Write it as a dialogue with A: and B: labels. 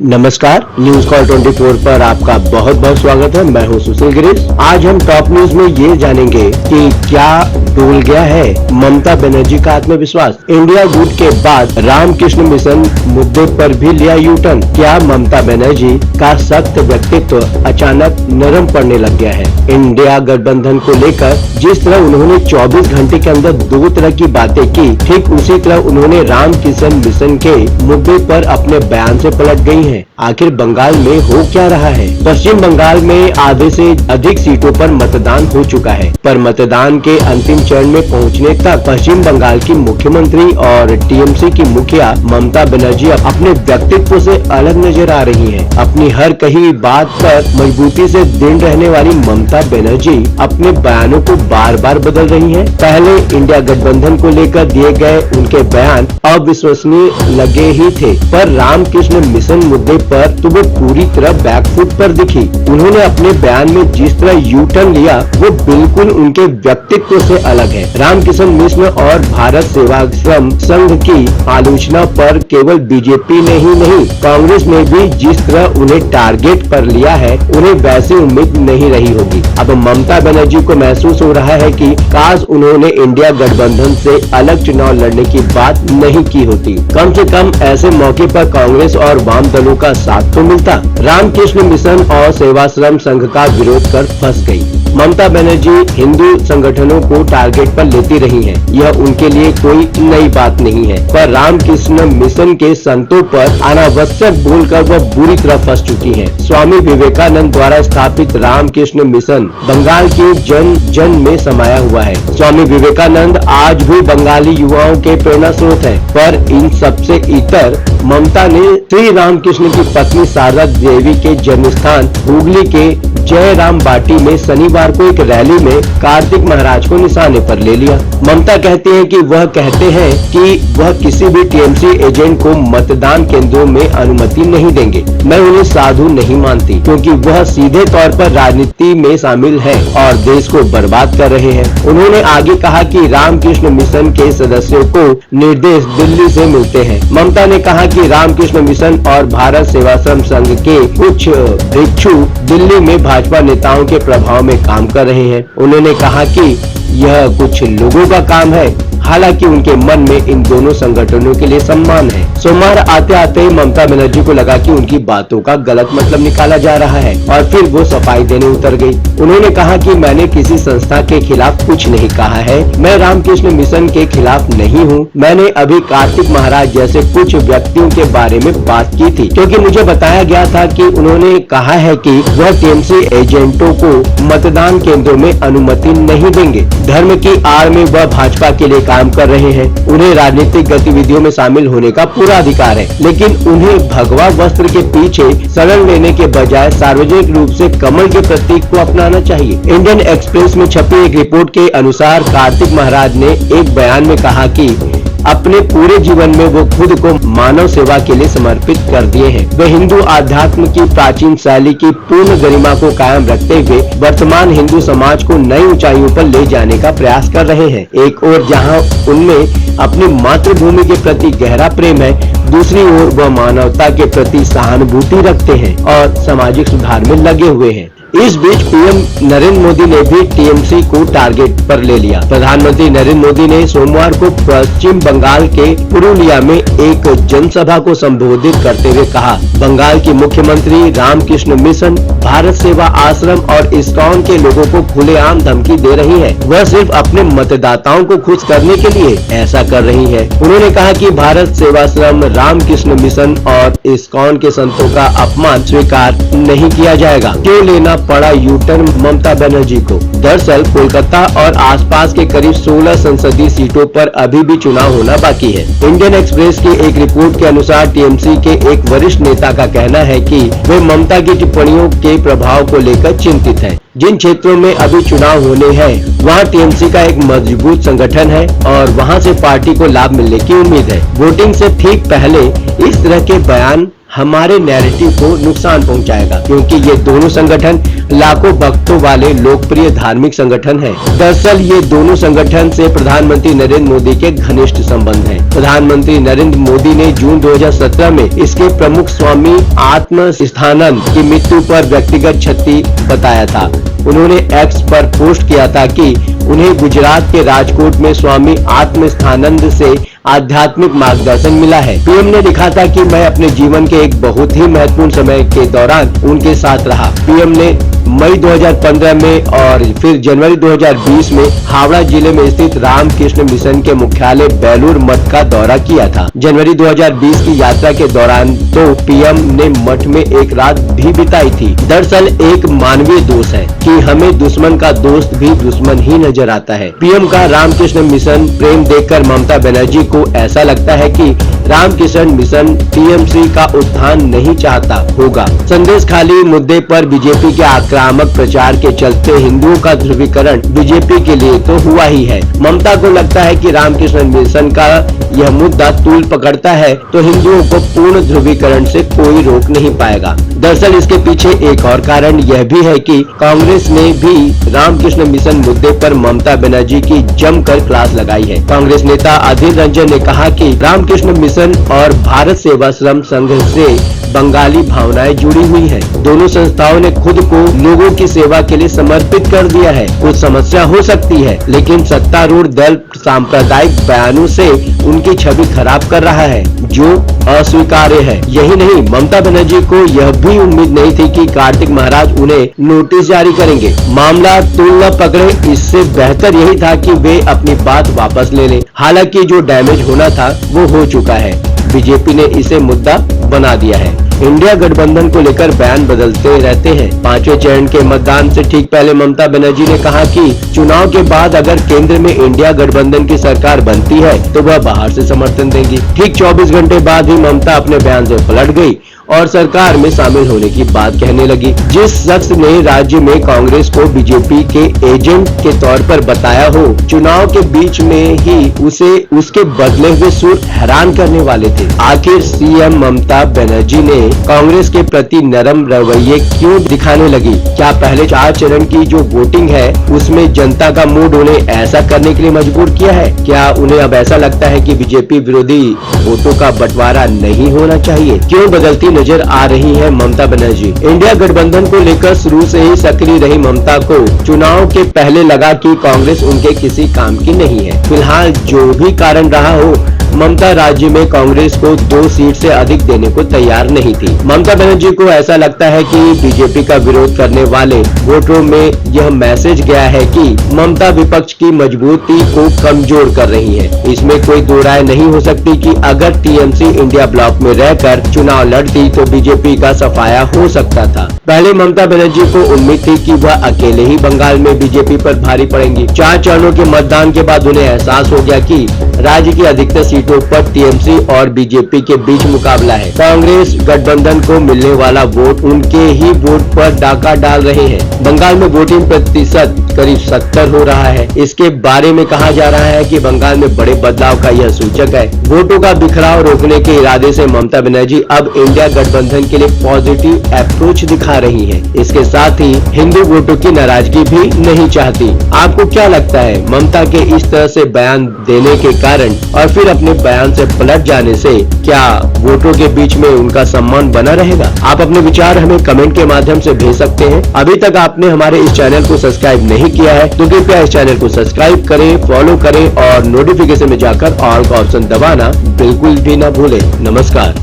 A: नमस्कार, news call 24 पर आपका बहुत बहुत स्वागत है। मैं हूं सुशील गिरीश। आज हम टॉप न्यूज में ये जानेंगे कि क्या डोल गया है ममता बनर्जी का आत्मविश्वास। इंडिया गुड के बाद रामकृष्ण मिशन मुद्दे पर भी लिया यू टर्न। क्या ममता बनर्जी का सख्त व्यक्तित्व अचानक नरम पड़ने लग गया है। इंडिया गठबंधन को लेकर जिस तरह उन्होंने 24 घंटे के अंदर दो तरह की बातें की, ठीक उसी तरह उन्होंने रामकृष्ण मिशन के मुद्दे पर अपने बयान से पलट गई हैं। आखिर बंगाल में हो क्या रहा है। पश्चिम बंगाल में आधे से अधिक सीटों पर मतदान हो चुका है, पर मतदान के अंतिम चरण में पहुंचने तक पश्चिम बंगाल की मुख्यमंत्री और टीएमसी की मुखिया ममता बनर्जी अपने व्यक्तित्व से अलग नजर आ रही हैं। अपनी हर कही बात पर मजबूती से दृढ़ रहने वाली ममता बनर्जी अपने बयानों को बार बार बदल रही हैं। पहले इंडिया गठबंधन को लेकर दिए गए उनके बयान अविश्वसनीय लगे ही थे, पर रामकृष्ण मिशन मुद्दे पर तो वो पूरी तरह बैकफुट पर दिखी। उन्होंने अपने बयान में जिस तरह यू टर्न लिया वो बिल्कुल उनके व्यक्तित्व से अलग है। रामकृष्ण मिशन और भारत सेवाश्रम संघ की आलोचना पर केवल बीजेपी ने ही नहीं, कांग्रेस ने भी जिस तरह उन्हें टारगेट पर लिया है, उन्हें वैसी उम्मीद नहीं रही होगी। अब ममता बनर्जी को महसूस हो रहा है कि काश उन्होंने इंडिया गठबंधन से अलग चुनाव लड़ने की बात नहीं की होती। कम से कम ऐसे मौके पर कांग्रेस और वाम दलों का साथ तो मिलता। रामकृष्ण मिशन और सेवाश्रम संघ का विरोध कर फंस गई। ममता बनर्जी हिंदू संगठनों को टारगेट पर लेती रही हैं। यह उनके लिए कोई नई बात नहीं है, पर रामकृष्ण मिशन के संतों पर अनावश्यक बोलकर वह बुरी तरह फंस चुकी हैं। स्वामी विवेकानंद द्वारा स्थापित रामकृष्ण मिशन बंगाल के जन जन में समाया हुआ है। स्वामी विवेकानंद आज भी बंगाली युवाओं के प्रेरणा स्रोत है, पर इन सबसे इतर ममता ने श्री रामकृष्ण की पत्नी शारदा देवी के जन्म स्थान हुगली के जयराम बाटी में शनिवार को एक रैली में कार्तिक महाराज को निशाने पर ले लिया। ममता कहते हैं कि वह किसी भी टीएमसी एजेंट को मतदान केंद्रों में अनुमति नहीं देंगे। मैं उन्हें साधु नहीं मानती, क्योंकि वह सीधे तौर पर राजनीति में शामिल है और देश को बर्बाद कर रहे हैं। उन्होंने आगे कहा कि रामकृष्ण मिशन के सदस्यों को निर्देश दिल्ली से मिलते हैं। ममता ने कहा कि रामकृष्ण मिशन और भारत सेवाश्रम संघ के कुछ भिक्षु दिल्ली में भाजपा नेताओं के प्रभाव में काम कर रहे हैं। उन्होंने कहा कि यह कुछ लोगों का काम है, हालांकि उनके मन में इन दोनों संगठनों के लिए सम्मान है। सोमवार आते आते ममता बनर्जी को लगा कि उनकी बातों का गलत मतलब निकाला जा रहा है और फिर वो सफाई देने उतर गई। उन्होंने कहा कि मैंने किसी संस्था के खिलाफ कुछ नहीं कहा है, मैं रामकृष्ण मिशन के खिलाफ नहीं हूँ। मैंने अभी कार्तिक महाराज जैसे कुछ व्यक्तियों के बारे में बात की थी, क्योंकि मुझे बताया गया था कि उन्होंने कहा है कि वह टीएमसी एजेंटों को मतदान केंद्रों में अनुमति नहीं देंगे। धर्म की आड़ में वह भाजपा के लिए काम कर रहे हैं। उन्हें राजनीतिक गतिविधियों में शामिल होने का पूरा अधिकार है, लेकिन उन्हें भगवा वस्त्र के पीछे शरण लेने के बजाय सार्वजनिक रूप से कमल के प्रतीक को अपनाना चाहिए। इंडियन एक्सप्रेस में छपी एक रिपोर्ट के अनुसार कार्तिक महाराज ने एक बयान में कहा कि अपने पूरे जीवन में वो खुद को मानव सेवा के लिए समर्पित कर दिए हैं। वे हिंदू आध्यात्म की प्राचीन शैली की पूर्ण गरिमा को कायम रखते हुए वर्तमान हिंदू समाज को नई ऊंचाइयों पर ले जाने का प्रयास कर रहे हैं। एक ओर जहां उनमें अपनी मातृभूमि के प्रति गहरा प्रेम है, दूसरी ओर वह मानवता के प्रति सहानुभूति रखते हैं और सामाजिक सुधार में लगे हुए हैं। इस बीच पीएम नरेंद्र मोदी ने भी टीएमसी को टारगेट पर ले लिया। प्रधानमंत्री नरेंद्र मोदी ने सोमवार को पश्चिम बंगाल के पुरुलिया में एक जनसभा को संबोधित करते हुए कहा, बंगाल की मुख्यमंत्री रामकृष्ण मिशन, भारत सेवा आश्रम और इस्कॉन के लोगों को खुलेआम धमकी दे रही है। वह सिर्फ अपने मतदाताओं को खुश करने के लिए ऐसा कर रही है। उन्होंने कहा कि भारत सेवाश्रम, रामकृष्ण मिशन और इस्कॉन के संतों का अपमान स्वीकार नहीं किया जाएगा। क्यों लेना पड़ा यू टर्न ममता बनर्जी को। दरअसल कोलकाता और आसपास के करीब 16 संसदीय सीटों पर अभी भी चुनाव होना बाकी है। इंडियन एक्सप्रेस की एक रिपोर्ट के अनुसार टीएमसी के एक वरिष्ठ नेता का कहना है कि वे ममता की टिप्पणियों के प्रभाव को लेकर चिंतित हैं। जिन क्षेत्रों में अभी चुनाव होने हैं, वहां टीएमसी का एक मजबूत संगठन है और वहां से पार्टी को लाभ मिलने की उम्मीद है। वोटिंग से ठीक पहले इस तरह के बयान हमारे नैरेटिव को नुकसान पहुंचाएगा, क्योंकि ये दोनों संगठन लाखों भक्तों वाले लोकप्रिय धार्मिक संगठन है। दरअसल ये दोनों संगठन से प्रधानमंत्री नरेंद्र मोदी के घनिष्ठ संबंध हैं। प्रधानमंत्री नरेंद्र मोदी ने जून 2017 में इसके प्रमुख स्वामी आत्म स्थानंद की मृत्यु पर व्यक्तिगत क्षति बताया था। उन्होंने एक्स पर पोस्ट किया था कि उन्हें गुजरात के राजकोट में स्वामी आत्म स्थानंद से आध्यात्मिक मार्गदर्शन मिला है। पीएम ने लिखा था कि मैं अपने जीवन के एक बहुत ही महत्वपूर्ण समय के दौरान उनके साथ रहा। पीएम ने मई 2015 में और फिर जनवरी 2020 में हावड़ा जिले में स्थित रामकृष्ण मिशन के मुख्यालय बेलूर मठ का दौरा किया था। जनवरी 2020 की यात्रा के दौरान तो पीएम ने मठ में एक रात भी बिताई थी। दरअसल एक मानवीय दोष है कि हमें दुश्मन का दोस्त भी दुश्मन ही नजर आता है। पीएम का रामकृष्ण मिशन प्रेम देखकर ममता बनर्जी को ऐसा लगता है कि रामकृष्ण मिशन टीएमसी का उत्थान नहीं चाहता होगा। संदेश खाली मुद्दे पर बीजेपी के आक्रामक प्रचार के चलते हिंदुओं का ध्रुवीकरण बीजेपी के लिए तो हुआ ही है। ममता को लगता है कि रामकृष्ण मिशन का यह मुद्दा तूल पकड़ता है तो हिंदुओं को पूर्ण ध्रुवीकरण से कोई रोक नहीं पाएगा। दरअसल इसके पीछे एक और कारण यह भी है कि कांग्रेस ने भी रामकृष्ण मिशन मुद्दे पर ममता बनर्जी की जमकर क्लास लगाई है। कांग्रेस नेता अधीर रंजन ने कहा कि रामकृष्ण मिशन और भारत सेवाश्रम संघ से बंगाली भावनाएं जुड़ी हुई है। दोनों संस्थाओं ने खुद को लोगों की सेवा के लिए समर्पित कर दिया है। कुछ समस्या हो सकती है, लेकिन सत्तारूढ़ दल सांप्रदायिक बयानों से उनकी छवि खराब कर रहा है, जो अस्वीकार्य है। यही नहीं, ममता बनर्जी को यह भी उम्मीद नहीं थी कि कार्तिक महाराज उन्हें नोटिस जारी करेंगे। मामला तूल न पकड़े, इससे बेहतर यही था कि वे अपनी बात वापस ले लें। हालांकि जो डैमेज होना था वो हो चुका है। बीजेपी ने इसे मुद्दा बना दिया है। इंडिया गठबंधन को लेकर बयान बदलते रहते हैं। 5वें चरण के मतदान से ठीक पहले ममता बनर्जी ने कहा कि चुनाव के बाद अगर केंद्र में इंडिया गठबंधन की सरकार बनती है तो वह बाहर से समर्थन देंगी। ठीक 24 घंटे बाद ही ममता अपने बयान से पलट गई और सरकार में शामिल होने की बात कहने लगी। जिस शख्स ने राज्य में कांग्रेस को बीजेपी के एजेंट के तौर पर बताया हो, चुनाव के बीच में ही उसे उसके बदले हुए सुर हैरान करने वाले थे। आखिर सीएम ममता बनर्जी ने कांग्रेस के प्रति नरम रवैये क्यों दिखाने लगी? क्या पहले 4 चरण की जो वोटिंग है उसमें जनता का मूड उन्हें ऐसा करने के लिए मजबूर किया है? क्या उन्हें अब ऐसा लगता है कि बीजेपी विरोधी वोटों का बंटवारा नहीं होना चाहिए? क्यों बदलती नजर आ रही है ममता बनर्जी? इंडिया गठबंधन को लेकर शुरू से ही सक्रिय रही ममता को चुनाव के पहले लगा कि कांग्रेस उनके किसी काम की नहीं है। फिलहाल जो भी कारण रहा हो, ममता राज्य में कांग्रेस को 2 सीट से अधिक देने को तैयार नहीं थी। ममता बनर्जी को ऐसा लगता है कि बीजेपी का विरोध करने वाले वोटरों में यह मैसेज गया है कि ममता विपक्ष की मजबूती को कमजोर कर रही है। इसमें कोई दो राय नहीं हो सकती कि अगर टीएमसी इंडिया ब्लॉक में रहकर चुनाव लड़ती तो बीजेपी का सफाया हो सकता था। पहले ममता बनर्जी को उम्मीद थी कि वह अकेले ही बंगाल में बीजेपी पर भारी पड़ेंगी। 4 चरणों के मतदान के बाद उन्हें एहसास हो गया कि राज्य की अधिकतर सीटों पर टीएमसी और बीजेपी के बीच मुकाबला है। कांग्रेस गठबंधन को मिलने वाला वोट उनके ही वोट पर डाका डाल रहे हैं। बंगाल में वोटिंग प्रतिशत करीब 70 हो रहा है। इसके बारे में कहा जा रहा है कि बंगाल में बड़े बदलाव का यह सूचक है। वोटों का बिखराव रोकने के इरादे से ममता बनर्जी अब इंडिया गठबंधन के लिए पॉजिटिव अप्रोच दिखा रही है। इसके साथ ही हिंदू वोटों की नाराजगी भी नहीं चाहती। आपको क्या लगता है, ममता के इस तरह से बयान देने के कारण और फिर अपने बयान से पलट जाने से क्या वोटों के बीच में उनका सम्मान बना रहेगा? आप अपने विचार हमें कमेंट के माध्यम से भेज सकते हैं। अभी तक आपने हमारे इस चैनल को सब्सक्राइब नहीं किया है तो कृपया इस चैनल को सब्सक्राइब करें, फॉलो करें और नोटिफिकेशन में जाकर ऑल का ऑप्शन दबाना बिल्कुल भी न भूलें। नमस्कार।